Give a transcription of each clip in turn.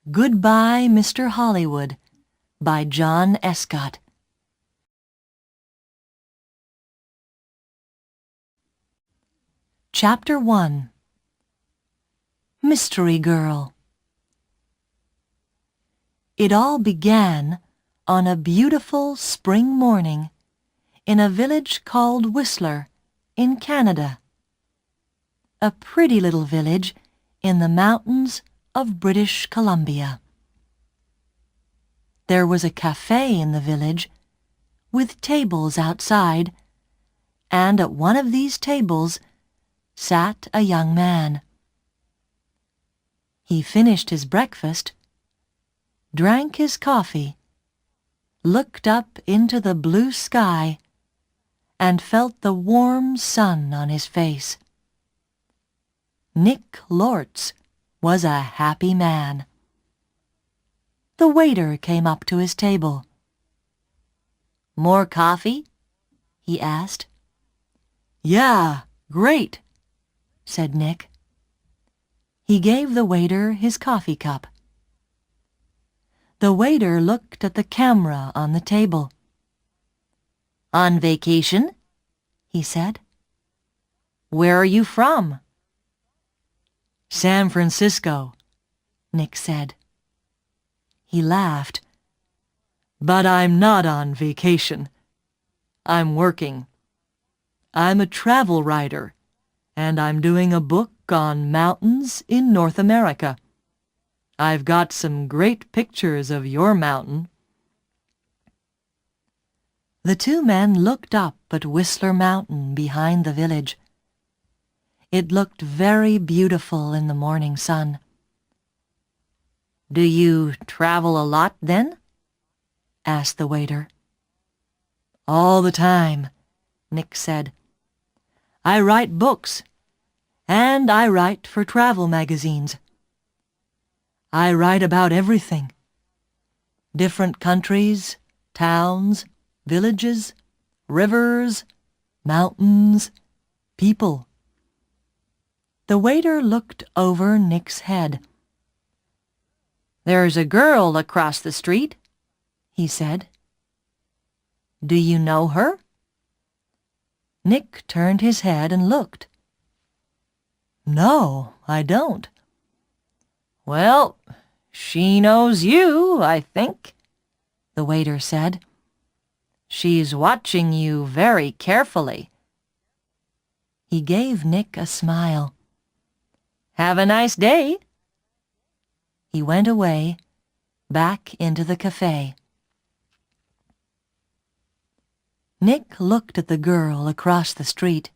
Goodbye, Mr. Hollywood by John Escott. Chapter 1. Mystery Girl. It all began on a beautiful spring morning in a village called Whistler in Canada. A pretty little village in the mountains of British Columbia. There was a cafe in the village with tables outside, and at one of these tables sat a young man. He finished his breakfast, drank his coffee, looked up into the blue sky, and felt the warm sun on his face. Nick Lortz was a happy man. The waiter came up to his table. "More coffee?" he asked. "Yeah, great," said Nick. He gave the waiter his coffee cup. The waiter looked at the camera on the table. "On vacation?" he said. "Where are you from?" "San Francisco," Nick said. He laughed. "But I'm not on vacation. I'm working. I'm a travel writer, and I'm doing a book on mountains in North America. I've got some great pictures of your mountain." The two men looked up at Whistler Mountain behind the village. It looked very beautiful in the morning sun. "Do you travel a lot, then?" asked the waiter. "All the time," Nick said. "I write books, and I write for travel magazines. I write about everything. Different countries, towns, villages, rivers, mountains, people." The waiter looked over Nick's head. "There's a girl across the street," he said. "Do you know her?" Nick turned his head and looked. "No, I don't." "Well, she knows you, I think," the waiter said. "She's watching you very carefully." He gave Nick a smile. "Have a nice day." He went away, back into the cafe. Nick looked at the girl across the street.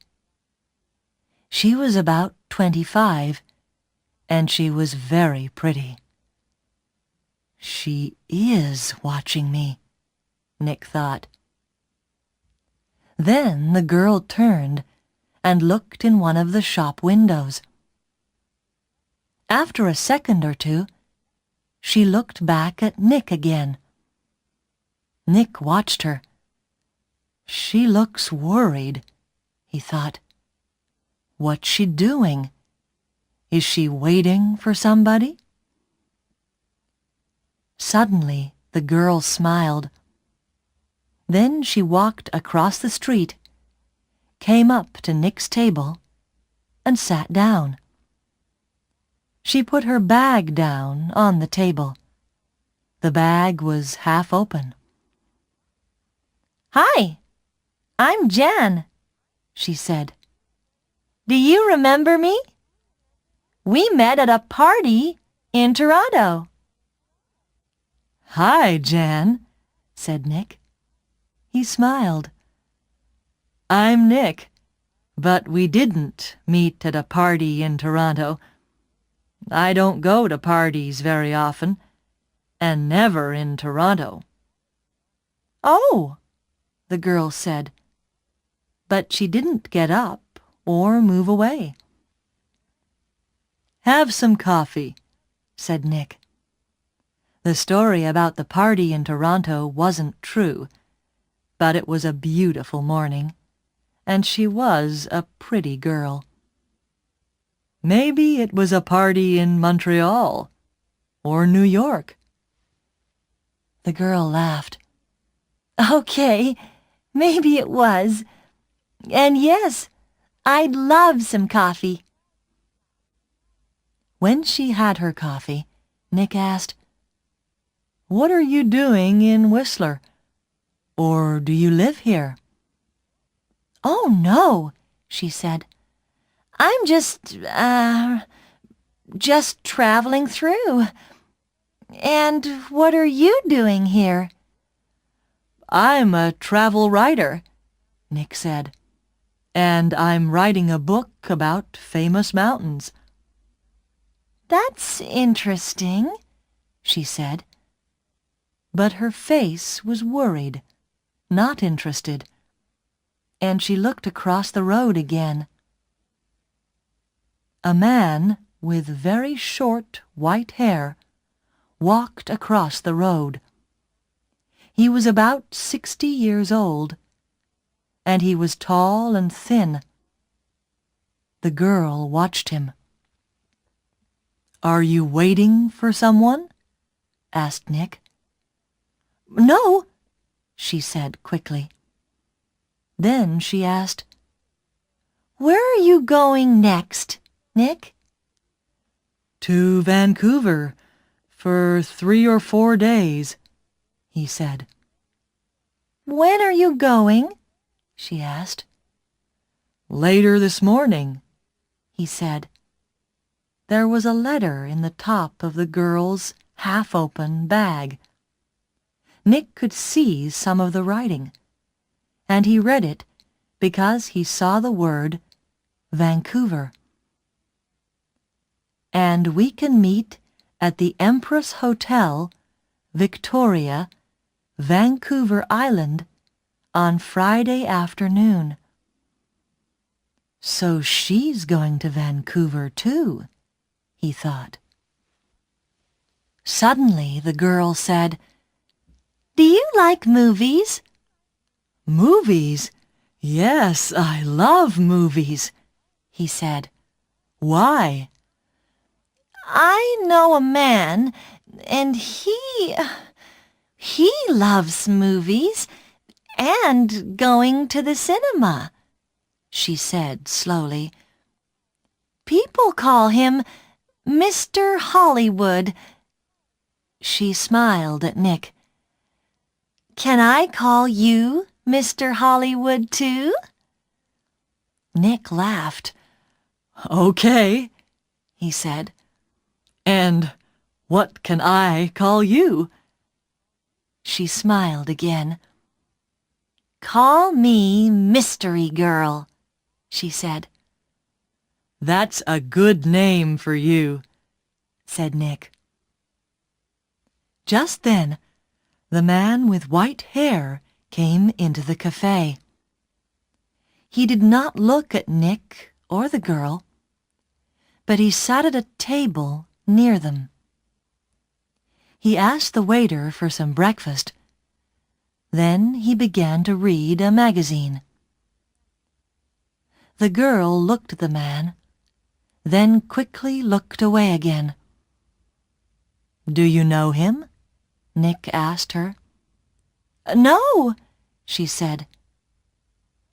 She was about 25, and she was very pretty. "She is watching me," Nick thought. Then the girl turned and looked in one of the shop windows. After a second or two, she looked back at Nick again. Nick watched her. "She looks worried," he thought. "What's she doing? Is she waiting for somebody?" Suddenly, the girl smiled. Then she walked across the street, came up to Nick's table, and sat down. She put her bag down on the table. The bag was half open. "Hi, I'm Jan," she said. "Do you remember me? We met at a party in Toronto." "Hi, Jan," said Nick. He smiled. "I'm Nick, but we didn't meet at a party in Toronto. I don't go to parties very often, and never in Toronto." "Oh," the girl said, but she didn't get up or move away. "Have some coffee," said Nick. The story about the party in Toronto wasn't true, but it was a beautiful morning, and she was a pretty girl. "Maybe it was a party in Montreal," or New York?" The girl laughed. "Okay, maybe it was. And yes, I'd love some coffee." When she had her coffee, Nick asked, "What are you doing in Whistler? Or do you live here?" "Oh, no," she said. "I'm just traveling through. And what are you doing here?" "I'm a travel writer," Nick said, "and I'm writing a book about famous mountains." "That's interesting," she said. But her face was worried, not interested, and she looked across the road again. A man with very short white hair walked across the road. He was about 60 years old, and he was tall and thin. The girl watched him. "Are you waiting for someone?" asked Nick. "No," she said quickly. Then she asked, "Where are you going next, Nick?" "To Vancouver for 3 or 4 days," he said. "When are you going?" she asked. "Later this morning," he said. There was a letter in the top of the girl's half-open bag. Nick could see some of the writing, and he read it because he saw the word Vancouver. "And we can meet at the Empress Hotel, Victoria, Vancouver Island, on Friday afternoon." So she's going to Vancouver too, he thought. Suddenly the girl said, "Do you like movies?" "Movies? Yes, I love movies," he said. "Why?" "I know a man, and he loves movies and going to the cinema," she said slowly. "People call him Mr. Hollywood." She smiled at Nick. "Can I call you Mr. Hollywood too?" Nick laughed. "Okay," he said. "And what can I call you?" She smiled again. "Call me Mystery Girl," she said. "That's a good name for you," said Nick. Just then, the man with white hair came into the cafe. He did not look at Nick or the girl, but he sat at a table near them. He asked the waiter for some breakfast. Then he began to read a magazine. The girl looked at the man, then quickly looked away again. "Do you know him?" Nick asked her. "No," she said.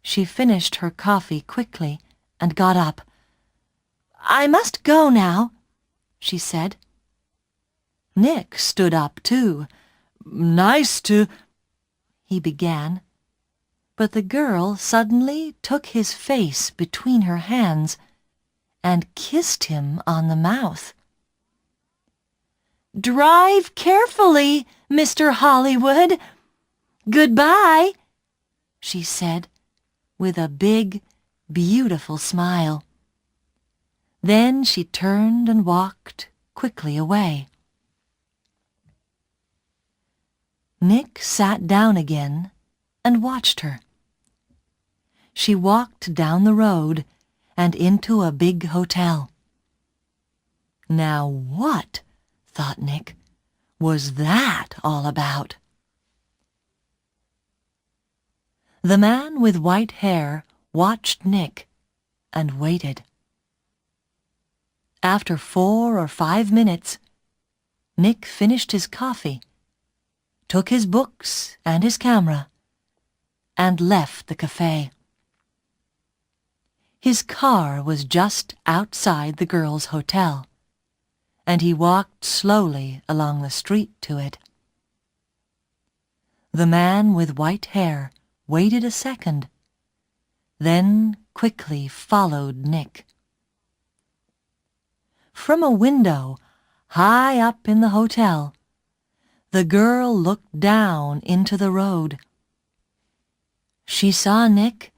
She finished her coffee quickly and got up. "I must go now," she said. Nick stood up too. "Nice to—" he began, but the girl suddenly took his face between her hands and kissed him on the mouth. "Drive carefully, Mr. Hollywood. Goodbye," she said with a big, beautiful smile. Then she turned and walked quickly away. Nick sat down again and watched her. She walked down the road and into a big hotel. Now what, thought Nick, was that all about? The man with white hair watched Nick and waited. After 4 or 5 minutes, Nick finished his coffee, took his books and his camera, and left the cafe. His car was just outside the girls' hotel, and he walked slowly along the street to it. The man with white hair waited a second, then quickly followed Nick. From a window high up in the hotel, the girl looked down into the road. She saw Nick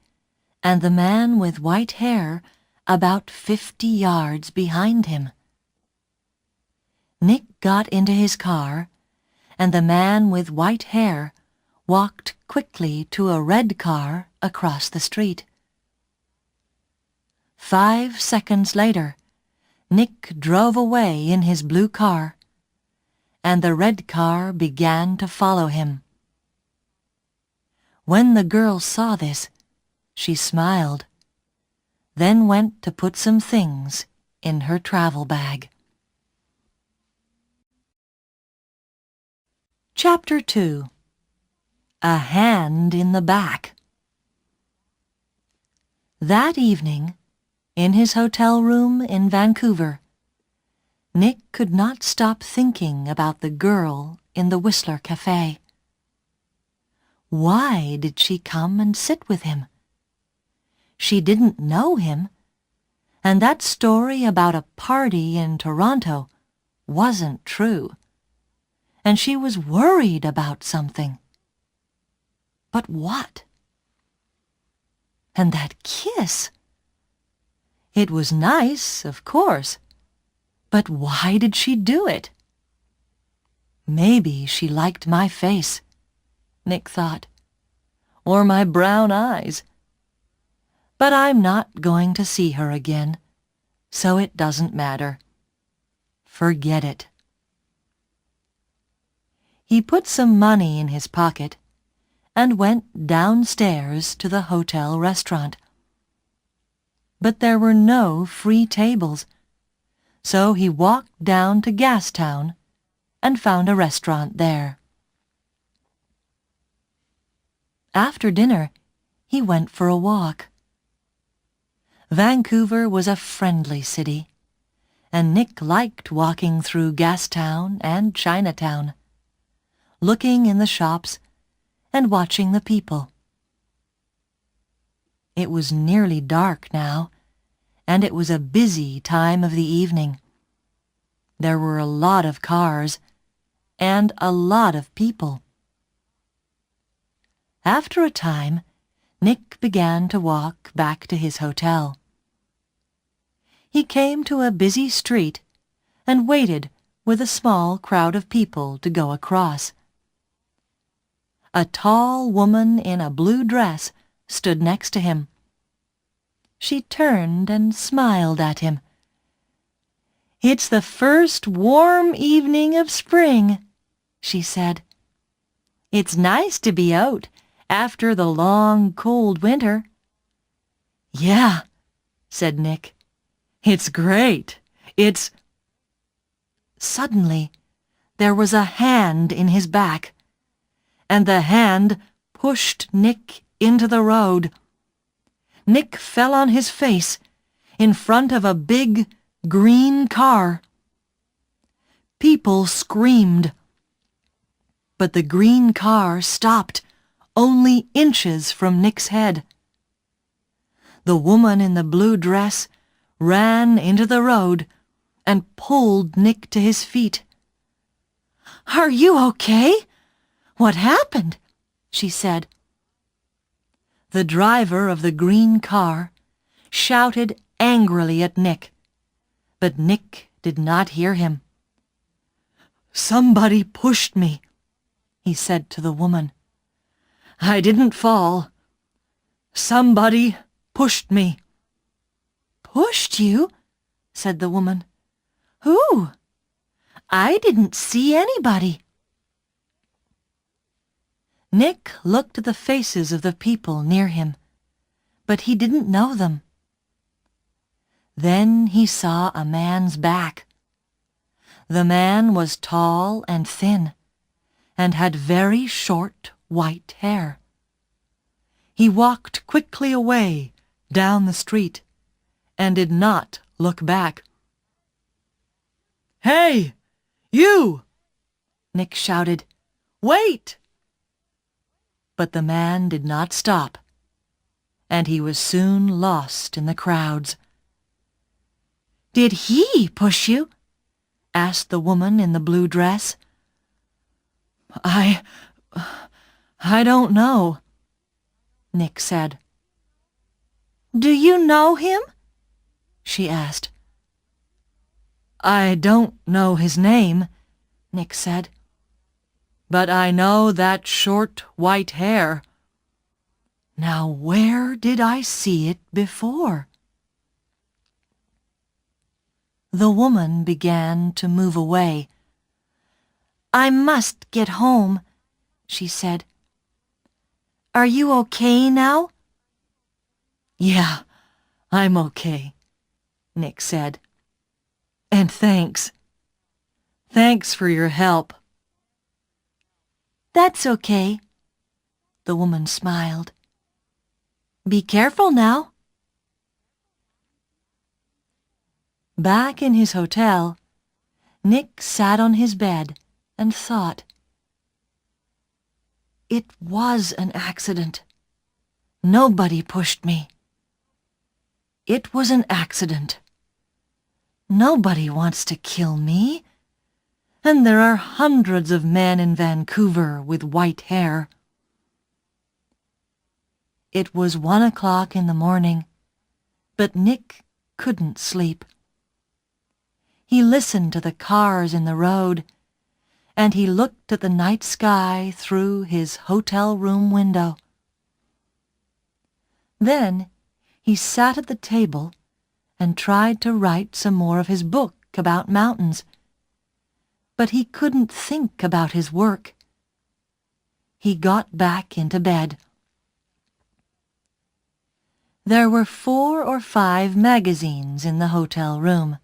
and the man with white hair about 50 yards behind him. Nick got into his car, and the man with white hair walked quickly to a red car across the street. 5 seconds later, Nick drove away in his blue car, and the red car began to follow him. When the girl saw this, she smiled, then went to put some things in her travel bag. Chapter 2. A Hand in the Back. That evening, in his hotel room in Vancouver, Nick could not stop thinking about the girl in the Whistler Cafe. Why did she come and sit with him? She didn't know him, and that story about a party in Toronto wasn't true, and she was worried about something. But what? And that kiss! It was nice, of course, but why did she do it? Maybe she liked my face, Nick thought, or my brown eyes. But I'm not going to see her again, so it doesn't matter. Forget it. He put some money in his pocket and went downstairs to the hotel restaurant. But there were no free tables, so he walked down to Gastown and found a restaurant there. After dinner, he went for a walk. Vancouver was a friendly city, and Nick liked walking through Gastown and Chinatown, looking in the shops and watching the people. It was nearly dark now, and it was a busy time of the evening. There were a lot of cars and a lot of people. After a time, Nick began to walk back to his hotel. He came to a busy street and waited with a small crowd of people to go across. A tall woman in a blue dress stood next to him. She turned and smiled at him. "It's the first warm evening of spring," she said. "It's nice to be out after the long, cold winter." "Yeah," said Nick. "It's great. It's—" Suddenly, there was a hand in his back, and the hand pushed Nick into the road. Nick fell on his face in front of a big, green car. People screamed, but the green car stopped only inches from Nick's head. The woman in the blue dress ran into the road and pulled Nick to his feet. "Are you okay? What happened?" she said. The driver of the green car shouted angrily at Nick, but Nick did not hear him. "Somebody pushed me," he said to the woman. "I didn't fall. Somebody pushed me." "Pushed you?" said the woman. "Who? I didn't see anybody." Nick looked at the faces of the people near him, but he didn't know them. Then he saw a man's back. The man was tall and thin, and had very short white hair. He walked quickly away down the street, and did not look back. "Hey, you!" Nick shouted. "Wait!" But the man did not stop, and he was soon lost in the crowds. "Did he push you?" asked the woman in the blue dress. I don't know," Nick said. "Do you know him?" she asked. "I don't know his name," Nick said. "But I know that short white hair. Now where did I see it before?" The woman began to move away. "I must get home," she said. "Are you okay now?" "Yeah, I'm okay," Nick said. "And thanks. Thanks for your help." "That's okay," the woman smiled. "Be careful now." Back in his hotel, Nick sat on his bed and thought. It was an accident. Nobody pushed me. It was an accident. Nobody wants to kill me. And there are hundreds of men in Vancouver with white hair. It was 1 o'clock in the morning, but Nick couldn't sleep. He listened to the cars in the road, and he looked at the night sky through his hotel room window. Then he sat at the table and tried to write some more of his book about mountains. But he couldn't think about his work. He got back into bed. There were 4 or 5 magazines in the hotel room.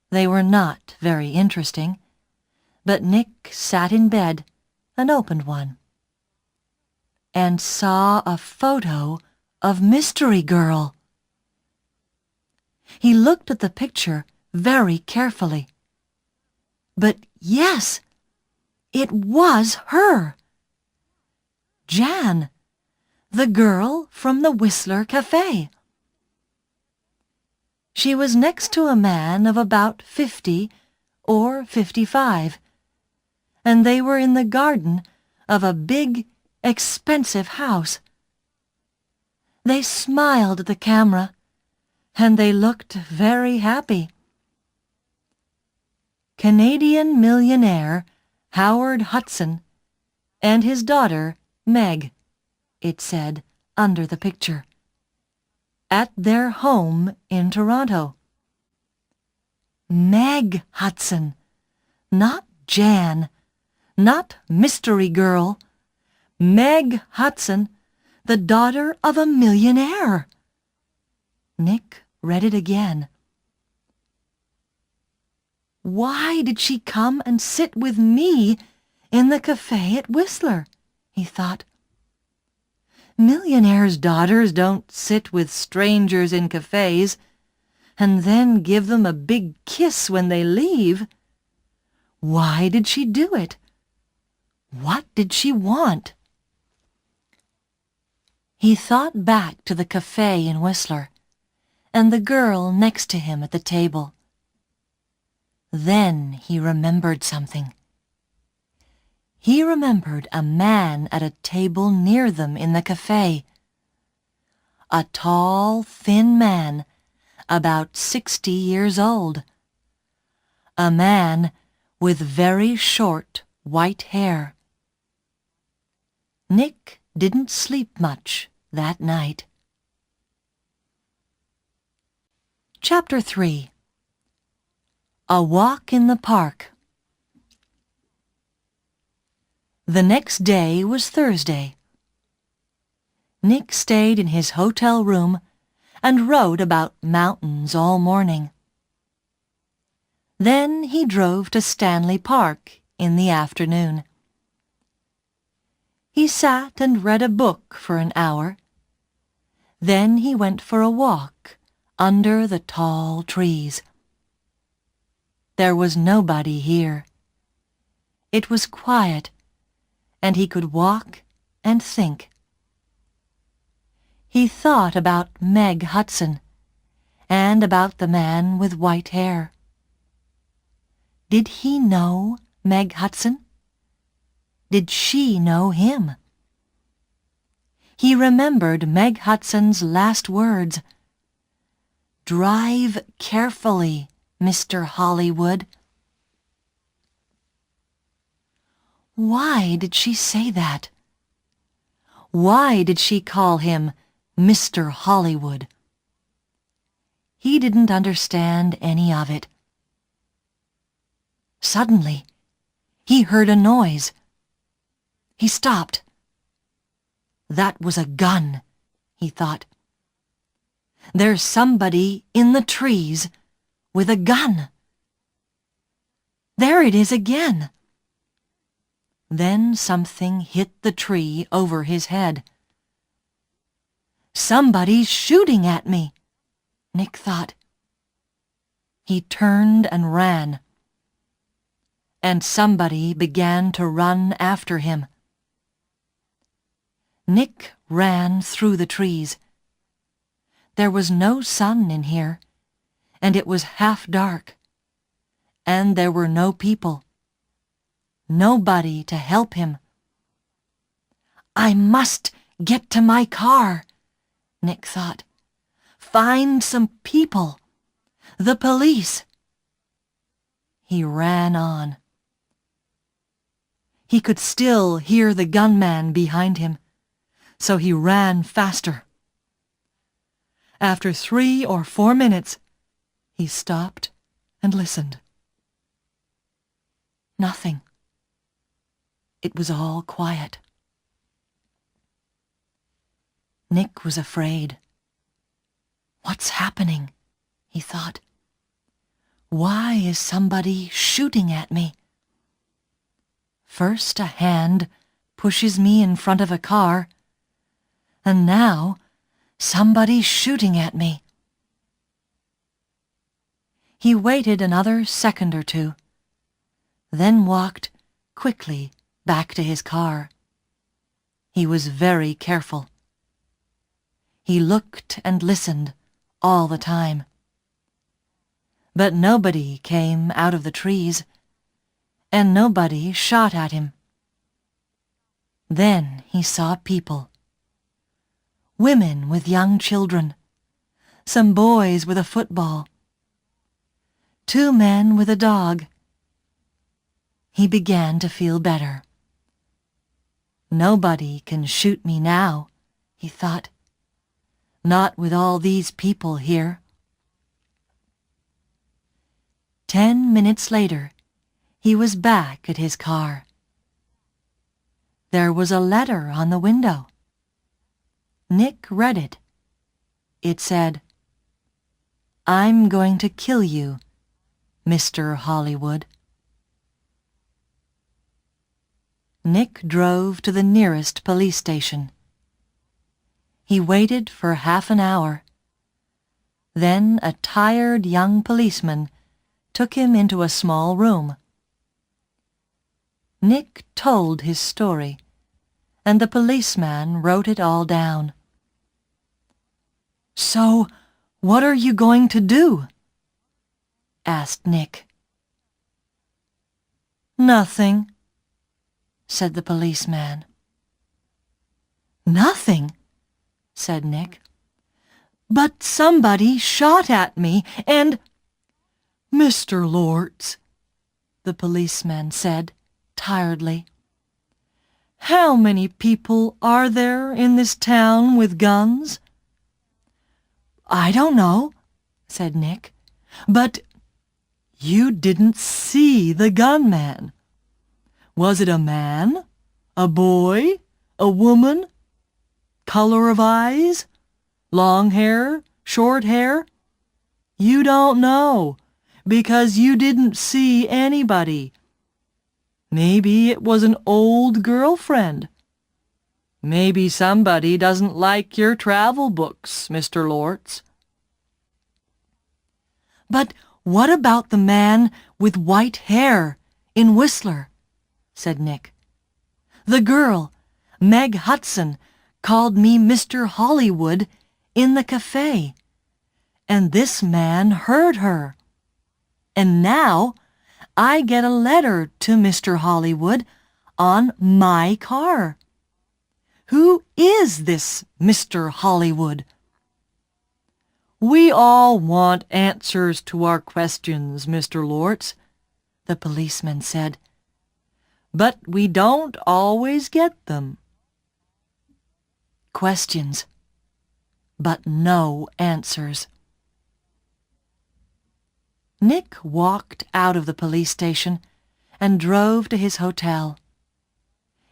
They were not very interesting, but Nick sat in bed and opened one, and saw a photo of Mystery Girl. He looked at the picture very carefully. But yes, it was her. Jan, the girl from the Whistler Cafe. She was next to a man of about 50 or 55, and they were in the garden of a big, expensive house. They smiled at the camera, and they looked very happy. Canadian millionaire Howard Hudson and his daughter Meg, it said under the picture, at their home in Toronto. Meg Hudson, not Jan, not Mystery Girl. Meg Hudson, the daughter of a millionaire. Nick read it again. Why did she come and sit with me in the cafe at Whistler? He thought. Millionaires' daughters don't sit with strangers in cafes and then give them a big kiss when they leave. Why did she do it? What did she want? He thought back to the cafe in Whistler and the girl next to him at the table. Then he remembered something. He remembered a man at a table near them in the cafe. A tall, thin man, about 60 years old. A man with very short white hair. Nick didn't sleep much that night. Chapter 3. A Walk in the Park. The next day was Thursday. Nick stayed in his hotel room and wrote about mountains all morning. Then he drove to Stanley Park in the afternoon. He sat and read a book for an hour. Then he went for a walk under the tall trees. There was nobody here. It was quiet, and he could walk and think. He thought about Meg Hudson and about the man with white hair. Did he know Meg Hudson? Did she know him? He remembered Meg Hudson's last words. "Drive carefully, Mr. Hollywood." Why did she say that? Why did she call him Mr. Hollywood? He didn't understand any of it. Suddenly, he heard a noise. He stopped. That was a gun, he thought. There's somebody in the trees with a gun. There it is again. Then something hit the tree over his head. Somebody's shooting at me, Nick thought. He turned and ran. And somebody began to run after him. Nick ran through the trees. There was no sun in here, and it was half dark. And there were no people. Nobody to help him. I must get to my car, Nick thought. Find some people. The police. He ran on. He could still hear the gunman behind him, so he ran faster. After 3 or 4 minutes, he stopped and listened. Nothing. It was all quiet. Nick was afraid. What's happening? He thought. Why is somebody shooting at me? First a hand pushes me in front of a car, and now somebody's shooting at me. He waited another second or two, then walked quickly back to his car. He was very careful. He looked and listened all the time. But nobody came out of the trees, and nobody shot at him. Then he saw people. Women with young children, some boys with a football, 2 men with a dog. He began to feel better. Nobody can shoot me now, he thought. Not with all these people here. 10 minutes later, he was back at his car. There was a letter on the window. Nick read it. It said, "I'm going to kill you, Mr. Hollywood." Nick drove to the nearest police station. He waited for half an hour. Then a tired young policeman took him into a small room. Nick told his story, and the policeman wrote it all down. "So, what are you going to do?" asked Nick. "Nothing," said the policeman. "Nothing?" said Nick. "But somebody shot at me and—" "Mr. Lortz," the policeman said tiredly, "how many people are there in this town with guns?" "I don't know," said Nick, "but you didn't see the gunman. Was it a man, a boy, a woman? Color of eyes? Long hair, short hair? You don't know, because you didn't see anybody. Maybe it was an old girlfriend. Maybe somebody doesn't like your travel books, Mr. Lortz. But what about the man with white hair in Whistler? Said Nick. The girl, Meg Hudson, called me Mr. Hollywood in the cafe, and this man heard her. And now I get a letter to Mr. Hollywood on my car. Who is this Mr. Hollywood? We all want answers to our questions, Mr. Lortz, the policeman said. But we don't always get them. Questions, but no answers. Nick walked out of the police station and drove to his hotel.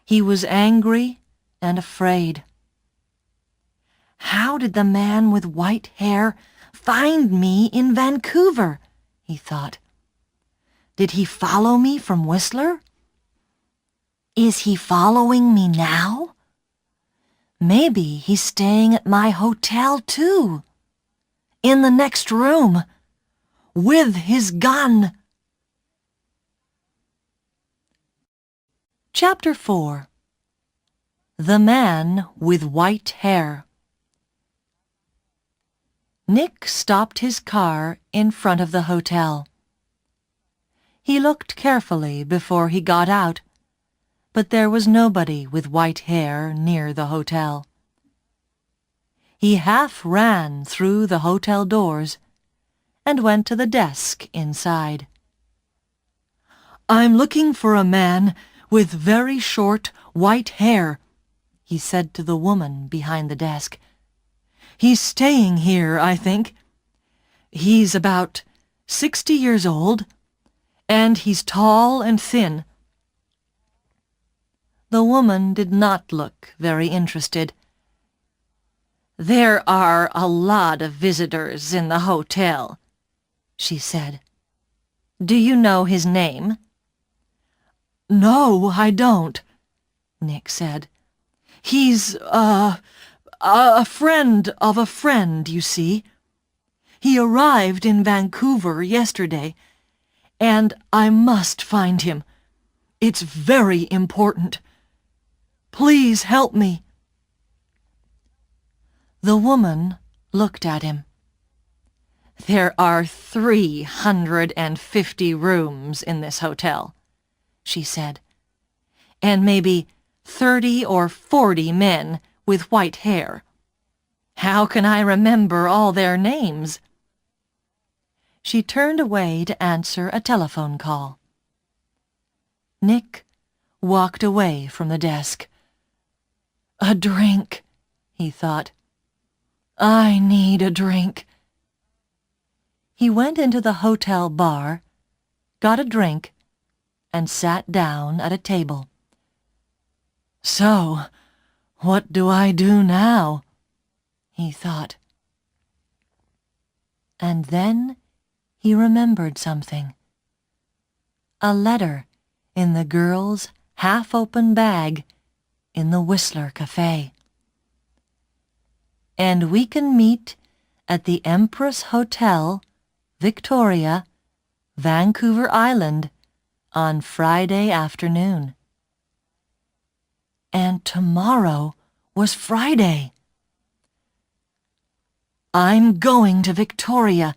He was angry and afraid. How did the man with white hair find me in Vancouver? He thought. Did he follow me from Whistler? Is he following me now? Maybe he's staying at my hotel too. In the next room. With his gun. Chapter 4. The Man with White Hair. Nick stopped his car in front of the hotel. He looked carefully before he got out, but there was nobody with white hair near the hotel. He half ran through the hotel doors and went to the desk inside. I'm looking for a man with very short white hair, he said to the woman behind the desk. He's staying here, I think. He's about 60 years old, and he's tall and thin. The woman did not look very interested. There are a lot of visitors in the hotel, she said. Do you know his name? No, I don't, Nick said. He's, a friend of a friend, you see. He arrived in Vancouver yesterday, and I must find him. It's very important. Please help me. The woman looked at him. There are 350 rooms in this hotel, she said, and maybe 30 or 40 men with white hair. How can I remember all their names? She turned away to answer a telephone call. Nick walked away from the desk. A drink, he thought. I need a drink. He went into the hotel bar, got a drink, and sat down at a table. So, what do I do now? He thought. And then he remembered something. A letter in the girl's half-open bag in the Whistler Cafe. And we can meet at the Empress Hotel, Victoria, Vancouver Island, on Friday afternoon. And tomorrow was Friday. I'm going to Victoria,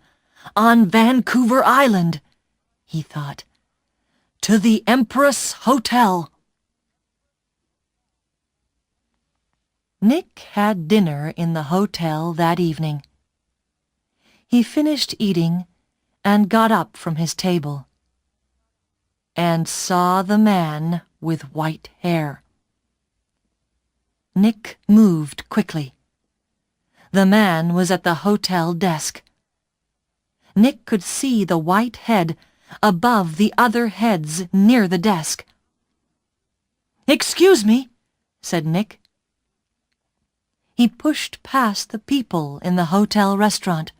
on Vancouver Island, he thought. To the Empress Hotel. Nick had dinner in the hotel that evening. He finished eating and got up from his table and saw the man with white hair. Nick moved quickly. The man was at the hotel desk. Nick could see the white head above the other heads near the desk. "Excuse me," said Nick. He pushed past the people in the hotel restaurant.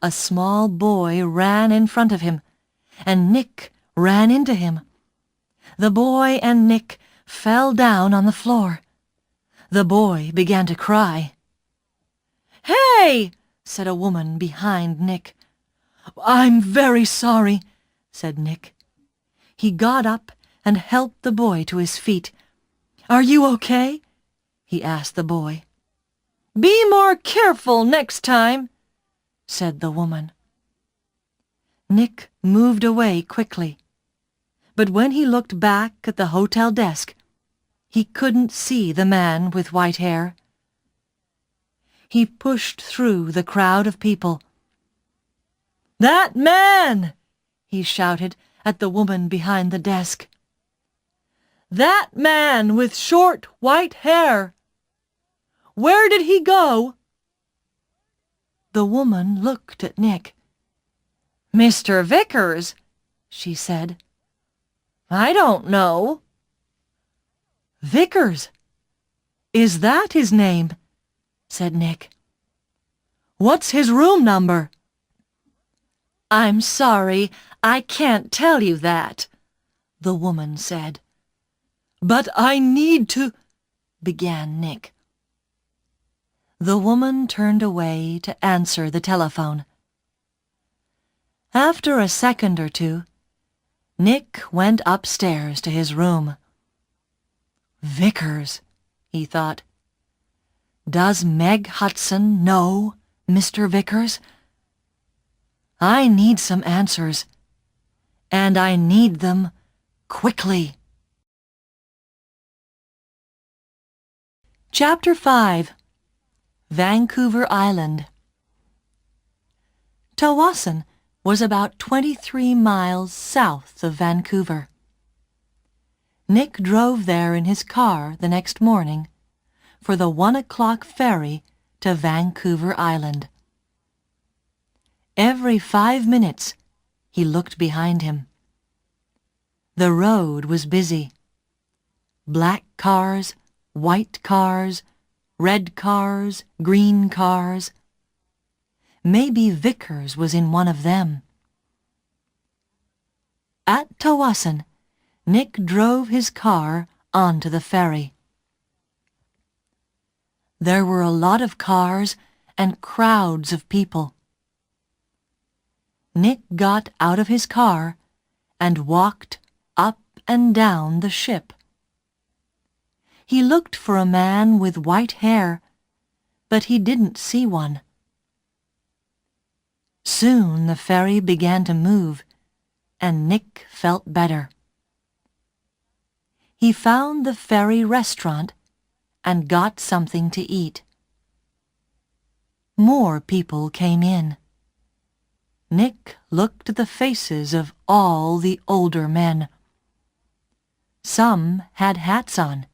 a small boy ran in front of him, and Nick ran into him. The boy and Nick fell down on the floor. The boy began to cry. "Hey!" said a woman behind Nick. "I'm very sorry," said Nick. He got up and helped the boy to his feet. "Are you okay?" he asked the boy. "Be more careful next time," said the woman. Nick moved away quickly, but when he looked back at the hotel desk, he couldn't see the man with white hair. He pushed through the crowd of people. "That man!" he shouted at the woman behind the desk. "That man with short white hair! Where did he go?" The woman looked at Nick. "Mr. Vickers," she said. "I don't know." "Vickers? Is that his name?" said Nick. "What's his room number?" "I'm sorry, I can't tell you that," the woman said. "But I need to—" began Nick. The woman turned away to answer the telephone. After a second or two, Nick went upstairs to his room. "Vickers," he thought. "Does Meg Hudson know Mr. Vickers? I need some answers, and I need them quickly." Chapter 5. Vancouver Island. Tawasin was about 23 miles south of Vancouver. Nick drove there in his car the next morning for the 1 o'clock ferry to Vancouver Island. Every 5 minutes he looked behind him. The road was busy. Black cars, white cars, red cars, green cars. Maybe Vickers was in one of them. At Tawasin, Nick drove his car onto the ferry. There were a lot of cars and crowds of people. Nick got out of his car and walked up and down the ship. He looked for a man with white hair, but he didn't see one. Soon the ferry began to move, and Nick felt better. He found the ferry restaurant and got something to eat. More people came in. Nick looked at the faces of all the older men. Some had hats on,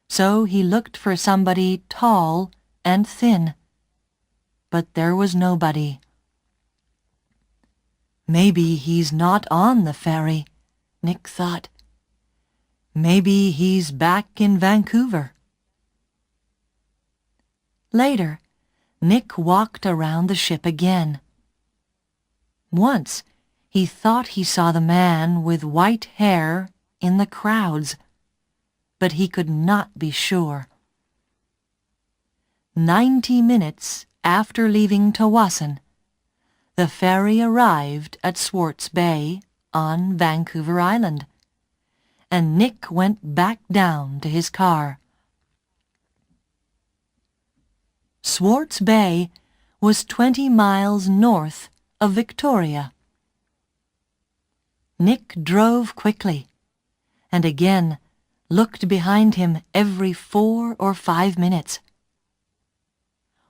so he looked for somebody tall and thin, but there was nobody. Maybe he's not on the ferry, Nick thought. Maybe he's back in Vancouver. Later, Nick walked around the ship again. Once, he thought he saw the man with white hair in the crowds, but he could not be sure. 90 minutes after leaving Tawasin, the ferry arrived at Swartz Bay on Vancouver Island, and Nick went back down to his car. Swartz Bay was 20 miles north of Victoria. Nick drove quickly, and again looked behind him every 4 or 5 minutes.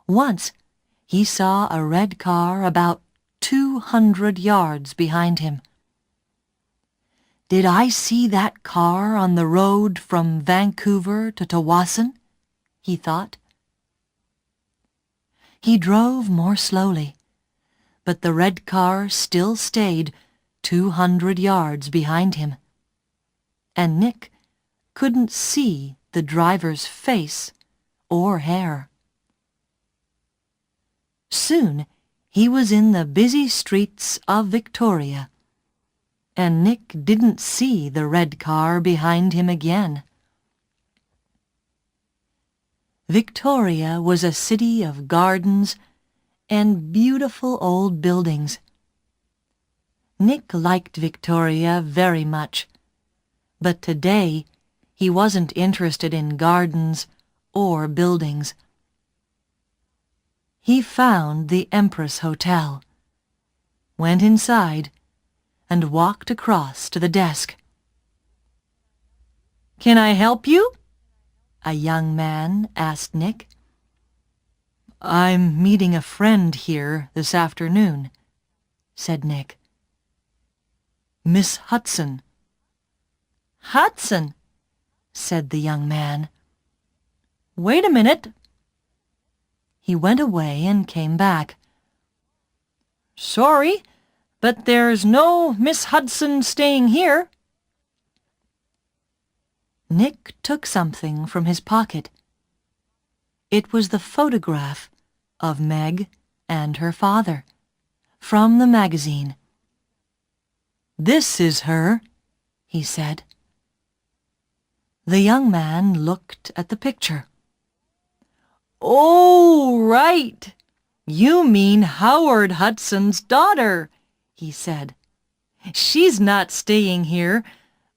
Once he saw a red car about 200 yards behind him. "Did I see that car on the road from Vancouver to Tawasin?" he thought. He drove more slowly, but the red car still stayed 200 yards behind him, and Nick couldn't see the driver's face or hair. Soon He was in the busy streets of Victoria, and Nick didn't see the red car behind him again. Victoria was a city of gardens and beautiful old buildings. Nick liked Victoria very much, but today he wasn't interested in gardens or buildings. He found the Empress Hotel, went inside, and walked across to the desk. "Can I help you?" a young man asked Nick. "I'm meeting a friend here this afternoon," said Nick. "Miss Hudson." "Hudson," said the young man. "Wait a minute." He went away and came back. "Sorry, but there's no Miss Hudson staying here." Nick took something from his pocket. It was the photograph of Meg and her father, from the magazine. "This is her," he said. The young man looked at the picture. "Oh, right! You mean Howard Hudson's daughter," he said. "She's not staying here,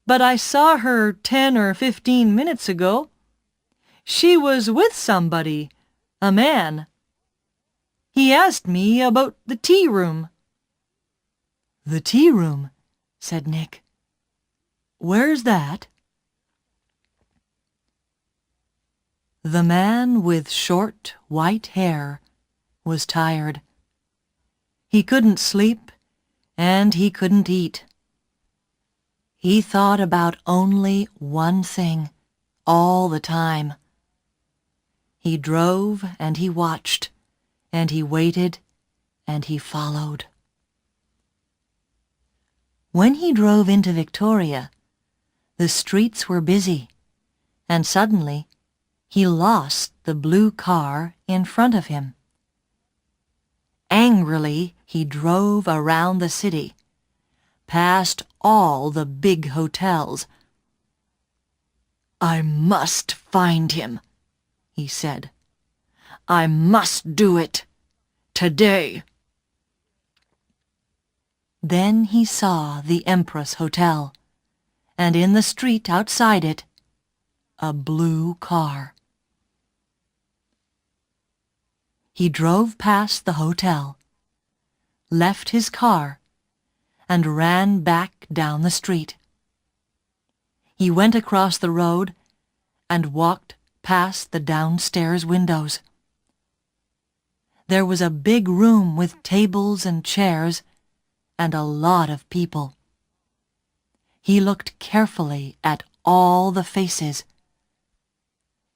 but I saw her 10 or 15 minutes ago. She was with somebody, a man. He asked me about the tea room." "The tea room," said Nick. "Where's that?" The man with short white hair was tired. He couldn't sleep and he couldn't eat. He thought about only one thing all the time. He drove and he watched, and he waited and he followed. When he drove into Victoria, the streets were busy, and suddenly he lost the blue car in front of him. Angrily, he drove around the city, past all the big hotels. "I must find him," he said. "I must do it. Today." Then he saw the Empress Hotel, and in the street outside it, a blue car. He drove past the hotel, left his car, and ran back down the street. He went across the road and walked past the downstairs windows. There was a big room with tables and chairs and a lot of people. He looked carefully at all the faces.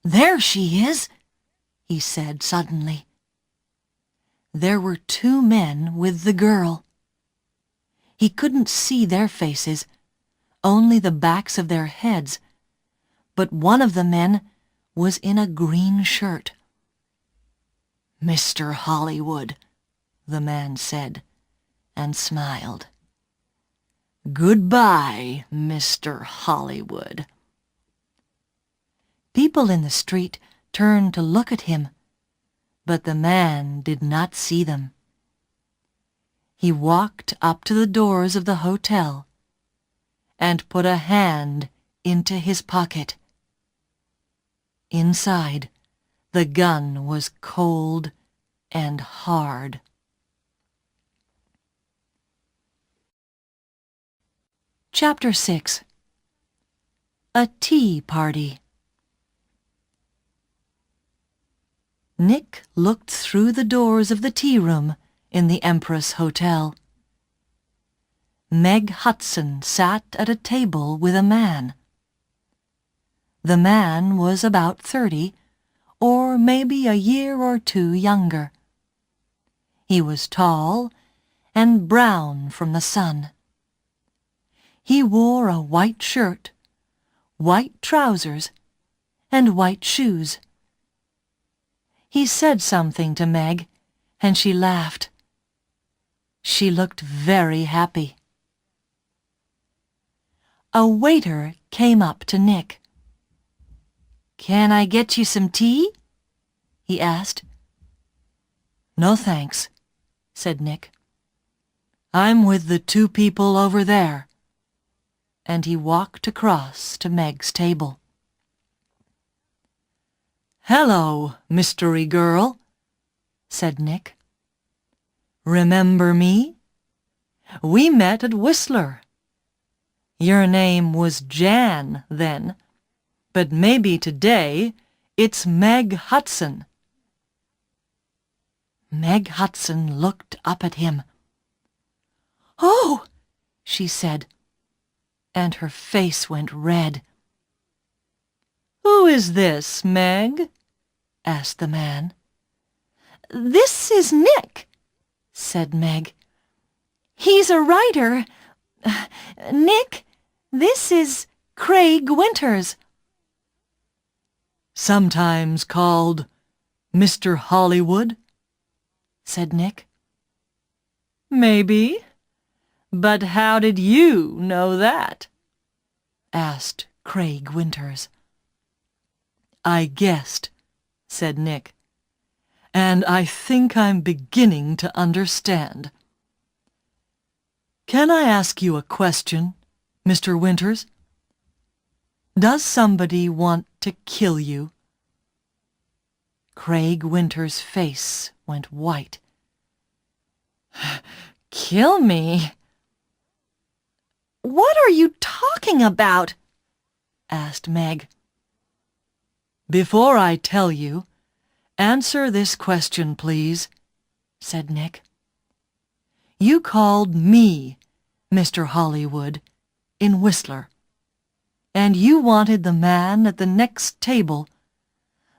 "There she is," he said suddenly. There were 2 men with the girl. He couldn't see their faces, only the backs of their heads, but one of the men was in a green shirt. "Mr. Hollywood," the man said, and smiled. "Goodbye, Mr. Hollywood." People in the street turned to look at him, but the man did not see them. He walked up to the doors of the hotel and put a hand into his pocket. Inside, the gun was cold and hard. Chapter 6. A Tea Party. Nick looked through the doors of the tea room in the Empress Hotel. Meg Hudson sat at a table with a man. The man was about 30, or maybe a year or 2 younger. He was tall and brown from the sun. He wore a white shirt, white trousers, and white shoes. He said something to Meg, and she laughed. She looked very happy. A waiter came up to Nick. "Can I get you some tea?" he asked. "No, thanks," said Nick. "I'm with the two people over there." And he walked across to Meg's table. "Hello, mystery girl," said Nick. "Remember me? We met at Whistler. Your name was Jan then, but maybe today it's Meg Hudson." Meg Hudson looked up at him. "Oh!" she said, and her face went red. "Who is this, Meg?" asked the man. "This is Nick," said Meg. "He's a writer. Nick, this is Craig Winters." "Sometimes called Mr. Hollywood?" said Nick. "Maybe. But how did you know that?" asked Craig Winters. "I guessed," said Nick. "And I think I'm beginning to understand. Can I ask you a question, Mr. Winters? Does somebody want to kill you?" Craig Winters' face went white. "Kill me? What are you talking about?" asked Meg. "Before I tell you, answer this question, please," said Nick. "You called me Mr. Hollywood in Whistler, and you wanted the man at the next table,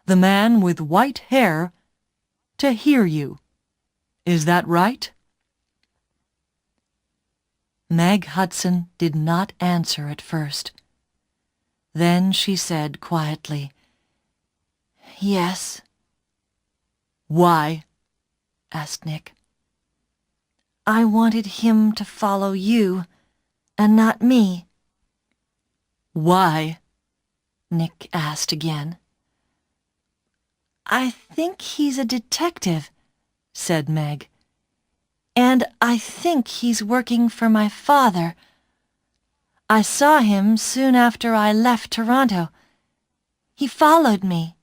the man with white hair, to hear you. Is that right?" Meg Hudson did not answer at first. Then she said quietly, "Yes." "Why?" asked Nick. "I wanted him to follow you, and not me." "Why?" Nick asked again. "I think he's a detective," said Meg. "And I think he's working for my father. I saw him soon after I left Toronto. He followed me."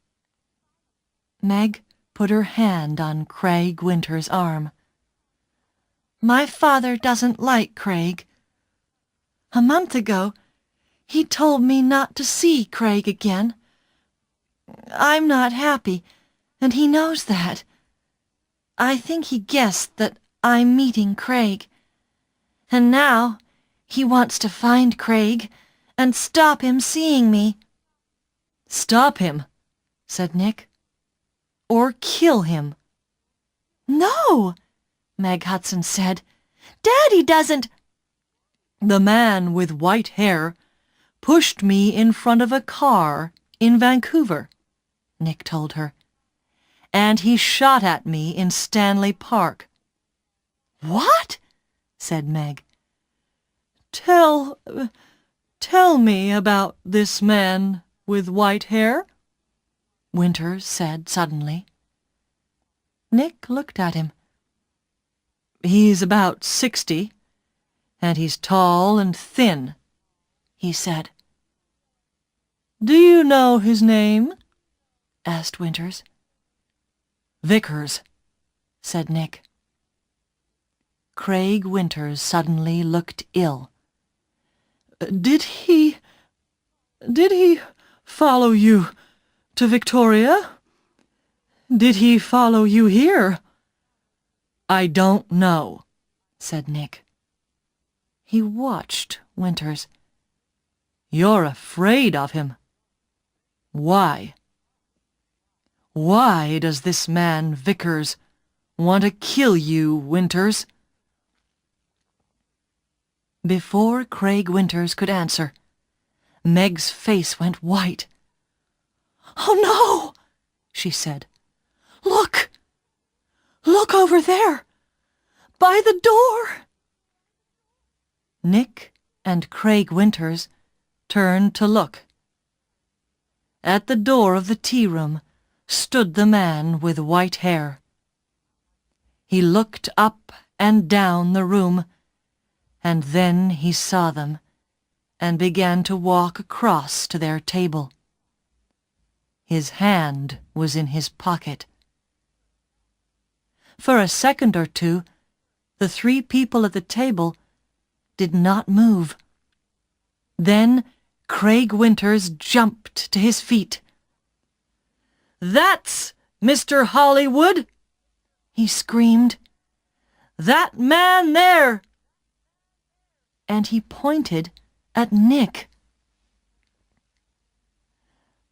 Meg put her hand on Craig Winters' arm. "My father doesn't like Craig. A month ago, he told me not to see Craig again. I'm not happy, and he knows that. I think he guessed that I'm meeting Craig. And now he wants to find Craig and stop him seeing me." "Stop him," said Nick. "Or kill him." "No," Meg Hudson said. "Daddy doesn't—" "The man with white hair pushed me in front of a car in Vancouver," Nick told her. "And he shot at me in Stanley Park." "What?" said Meg. Tell me about this man with white hair," Winters said suddenly. Nick looked at him. "He's about 60, and he's tall and thin," he said. "Do you know his name?" asked Winters. "Vickers," said Nick. Craig Winters suddenly looked ill. Did he follow you to Victoria? Did he follow you here?" "I don't know," said Nick. He watched Winters. "You're afraid of him. Why? Why does this man Vickers want to kill you, Winters?" Before Craig Winters could answer, Meg's face went white. "Oh, no!" she said. Look over there! By the door!" Nick and Craig Winters turned to look. At the door of the tea room stood the man with white hair. He looked up and down the room, and then he saw them and began to walk across to their table. His hand was in his pocket. For a second or two, the three people at the table did not move. Then Craig Winters jumped to his feet. "That's Mr. Hollywood!" he screamed. "That man there!" And he pointed at Nick.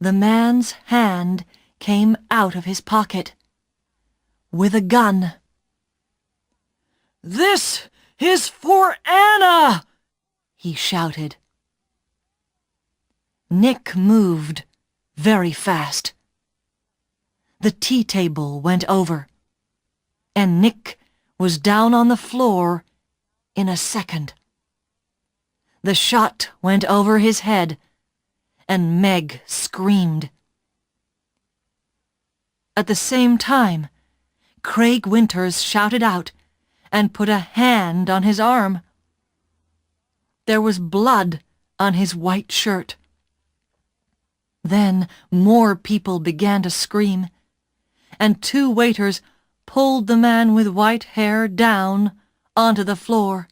The man's hand came out of his pocket with a gun. "This is for Anna!" he shouted. Nick moved very fast. The tea table went over, and Nick was down on the floor in a second. The shot went over his head, and Meg screamed. At the same time, Craig Winters shouted out and put a hand on his arm. There was blood on his white shirt. Then more people began to scream, and two waiters pulled the man with white hair down onto the floor.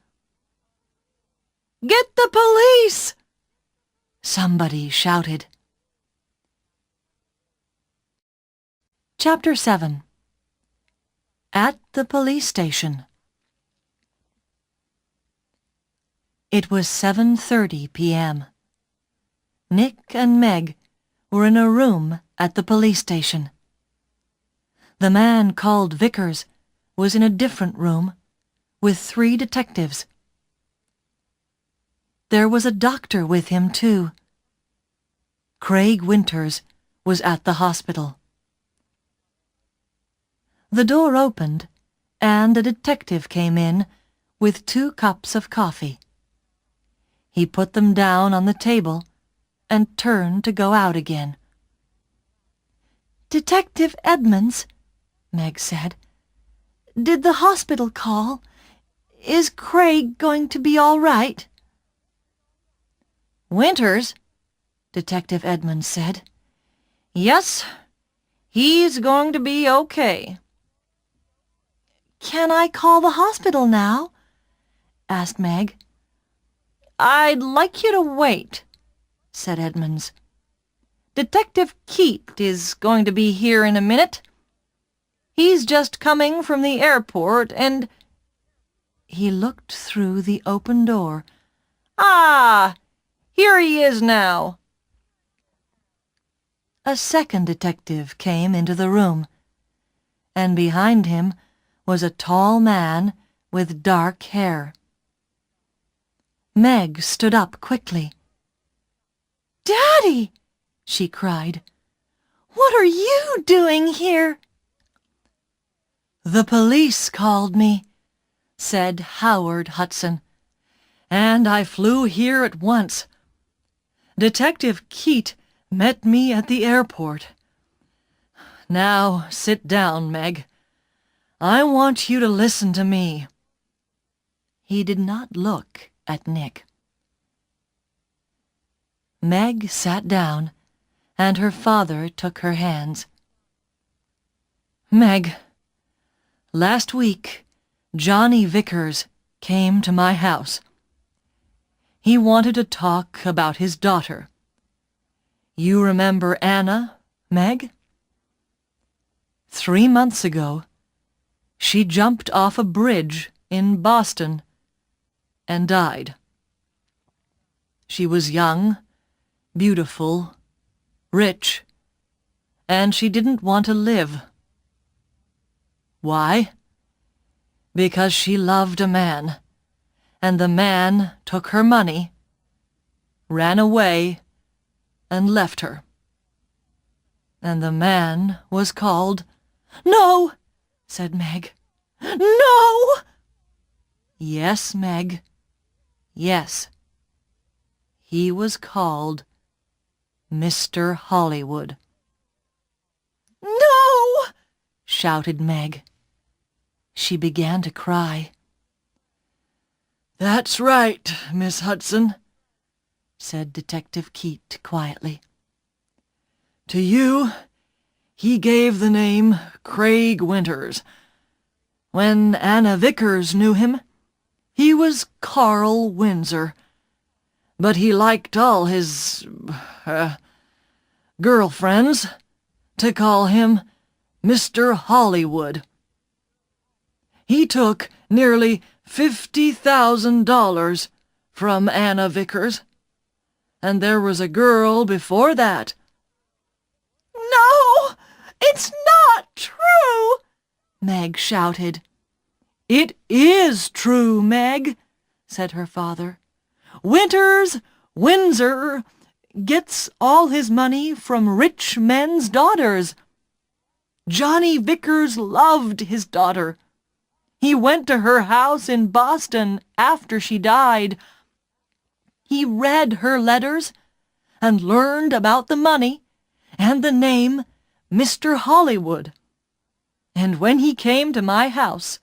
"Get the police!" somebody shouted. Chapter 7. At the police station. It was 7:30 p.m. Nick and Meg were in a room at the police station. The man called Vickers was in a different room with 3 detectives. There was a doctor with him, too. Craig Winters was at the hospital. The door opened, and a detective came in with 2 cups of coffee. He put them down on the table and turned to go out again. "Detective Edmonds," Meg said, "did the hospital call? Is Craig going to be all right?" "Winters," Detective Edmonds said. "Yes, he's going to be okay." "Can I call the hospital now?" asked Meg. "I'd like you to wait," said Edmonds. "Detective Keat is going to be here in a minute. He's just coming from the airport and—" He looked through the open door. "Ah! Here he is now." A second detective came into the room, and behind him was a tall man with dark hair. Meg stood up quickly. "Daddy!" she cried. "What are you doing here?" "The police called me," said Howard Hudson, "and I flew here at once. Detective Keat met me at the airport. Now sit down, Meg. I want you to listen to me." He did not look at Nick. Meg sat down, and her father took her hands. "Meg, last week Johnny Vickers came to my house. He wanted to talk about his daughter. You remember Anna, Meg? 3 months ago, she jumped off a bridge in Boston and died. She was young, beautiful, rich, and she didn't want to live. Why? Because she loved a man, and the man took her money, ran away, and left her. And the man was called—" "No!" said Meg. "No!" Yes, Meg. Yes. He was called Mr. Hollywood. No! Shouted Meg. She began to cry. That's right, Miss Hudson, said Detective Keat quietly. To you, he gave the name Craig Winters. When Anna Vickers knew him, he was Carl Windsor. But he liked all his, girlfriends to call him Mr. Hollywood. He took nearly $50,000 from Anna Vickers, and there was a girl before that. No! It's not true! Meg shouted. It is true, Meg, said her father. Windsor gets all his money from rich men's daughters. Johnny Vickers loved his daughter. He went to her house in Boston after she died. He read her letters and learned about the money and the name Mr. Hollywood. And when he came to my house,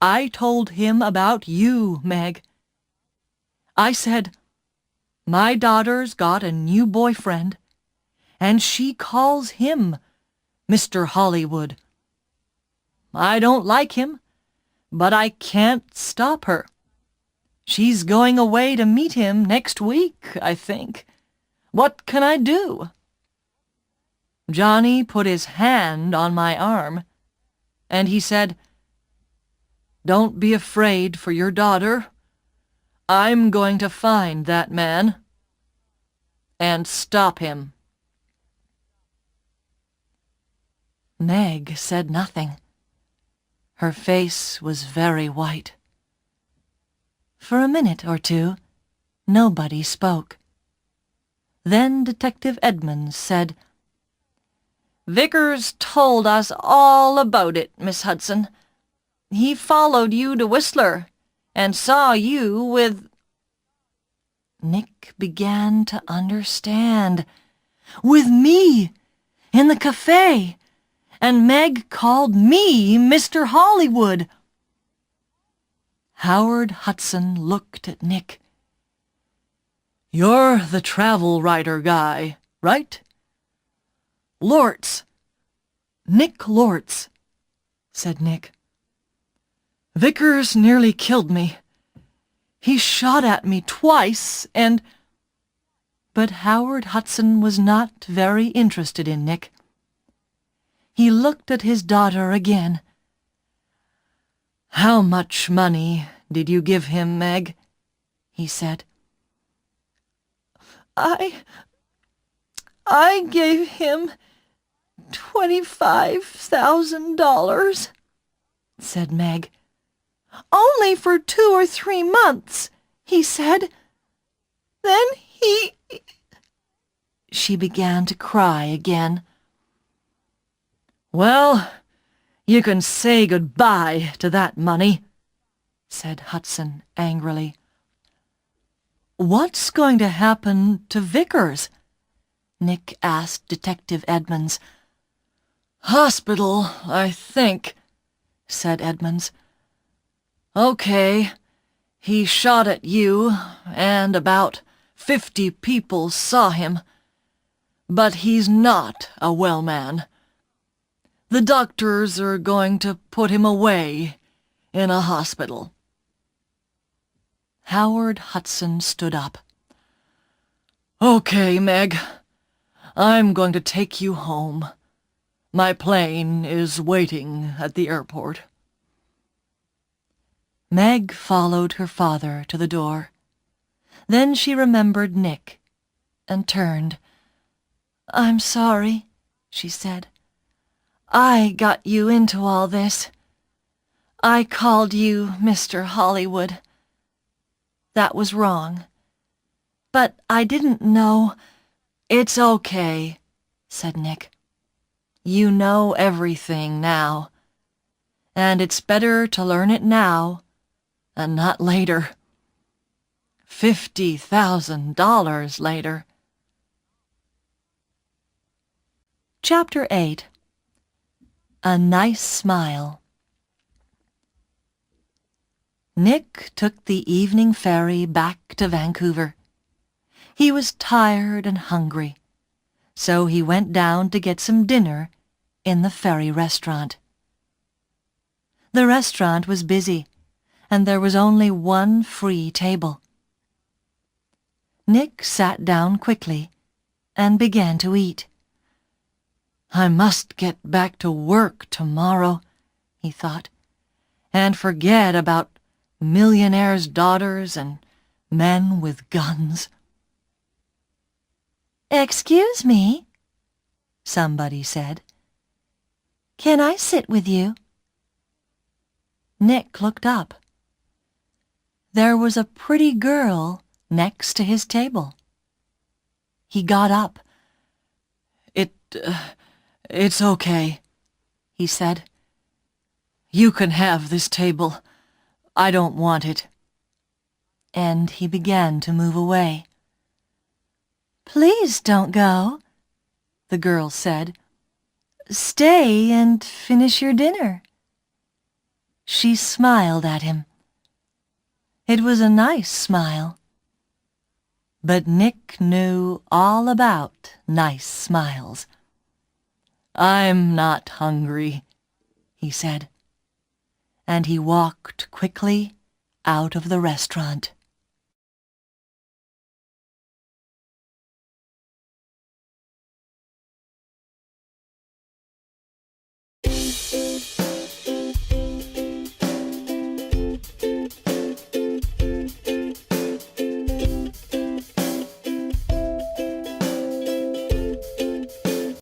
I told him about you, Meg. I said, my daughter's got a new boyfriend, and she calls him Mr. Hollywood. I don't like him, but I can't stop her. She's going away to meet him next week, I think. What can I do? Johnny put his hand on my arm, and he said, Don't be afraid for your daughter. I'm going to find that man and stop him. Meg said nothing. Her face was very white. For a minute or two, nobody spoke. Then Detective Edmonds said, Vickers told us all about it, Miss Hudson. He followed you to Whistler and saw you with... Nick began to understand. With me, in the cafe, and Meg called me Mr. Hollywood. Howard Hudson looked at Nick. You're the travel writer guy, right? Lortz. Nick Lortz, said Nick. Vickers nearly killed me. He shot at me twice, and... But Howard Hudson was not very interested in Nick. He looked at his daughter again. How much money did you give him, Meg? He said. I gave him $25,000, said Meg. Only for 2 or 3 months, he said. Then he... She began to cry again. Well, you can say goodbye to that money, said Hudson angrily. What's going to happen to Vickers? Nick asked Detective Edmonds. Hospital, I think, said Edmonds. Okay, he shot at you, and about 50 people saw him. But he's not a well man. The doctors are going to put him away in a hospital. Howard Hudson stood up. Okay, Meg. I'm going to take you home. My plane is waiting at the airport. Meg followed her father to the door. Then she remembered Nick and turned. I'm sorry, she said. I got you into all this. I called you Mr. Hollywood. That was wrong. But I didn't know. It's okay, said Nick. You know everything now. And it's better to learn it now And not later. $50,000 later. Chapter 8. A Nice Smile. Nick took the evening ferry back to Vancouver. He was tired and hungry, so he went down to get some dinner in the ferry restaurant. The restaurant was busy, and there was only one free table. Nick sat down quickly and began to eat. "I must get back to work tomorrow," he thought, "and forget about millionaires' daughters and men with guns." "Excuse me," somebody said. "Can I sit with you?" Nick looked up. There was a pretty girl next to his table. He got up. It's okay," he said. "You can have this table. I don't want it." And he began to move away. "Please don't go," the girl said. "Stay and finish your dinner." She smiled at him. It was a nice smile. But Nick knew all about nice smiles. "I'm not hungry," he said. And he walked quickly out of the restaurant.